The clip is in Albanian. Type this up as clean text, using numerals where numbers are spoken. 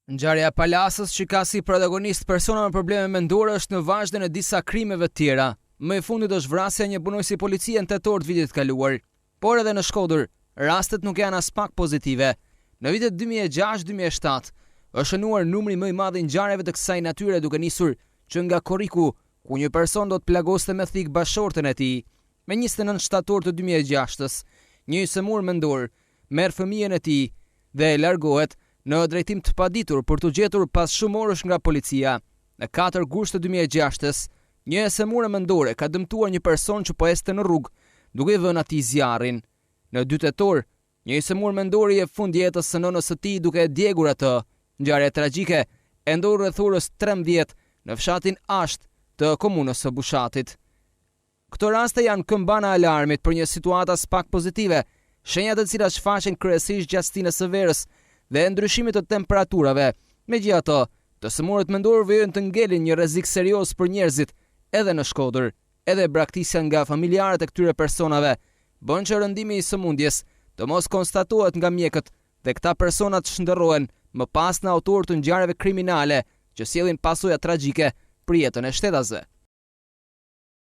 Ngjarja e Palasës që ka si protagonist persona me probleme mendore është në vazhdim e disa krimeve të tjera. Më e fundit është vrasja e një punonjësi policie në tetor të vitit të kaluar. Por edhe në Shkodër, rastet nuk janë as pak pozitive. Në vitet 2006-2007 është shënuar numri më i madh i ngjarjeve të kësaj natyre duke nisur që nga Korriku, ku një person do të plagoste me thik bashortën e tij. Me 29 shtator të 2006-s, një semur mendor merr fëmijën e tij dhe largohet në drejtim të paditur për të gjetur pas shumë orësh nga policia. Në 4 gusht të 2006-s, një semure mendore ka dëmtuar një person që po ecte në rrugë, duke i vënë atij zjarrin. Në 2 tetor, një semur mendor i jep fund jetës së nënës së tij duke e djegur atë. Ngjarja tragjike e ndodhi rreth orës 13 në fshatin Asht të komunës së Bushatit. Këto raste janë këmbana e alarmit për një situatë as pak pozitive, shenjat të cilat shfaqen kryesisht gjatë stinës së verës dhe ndryshimit të temperaturave. Megjithatë, të semurët mendor vijnë të ngelin një rrezik serioz për njerëzit edhe në Shkodër. Edhe braktisja nga familjarët e këtyre personave bën që rëndimi i sëmundjes të mos konstatohet nga mjekët dhe këta persona të shndërrohen më pas në autorë të ngjarjeve kriminale që sjellin pasoja tragjike për jetën e shtetësve.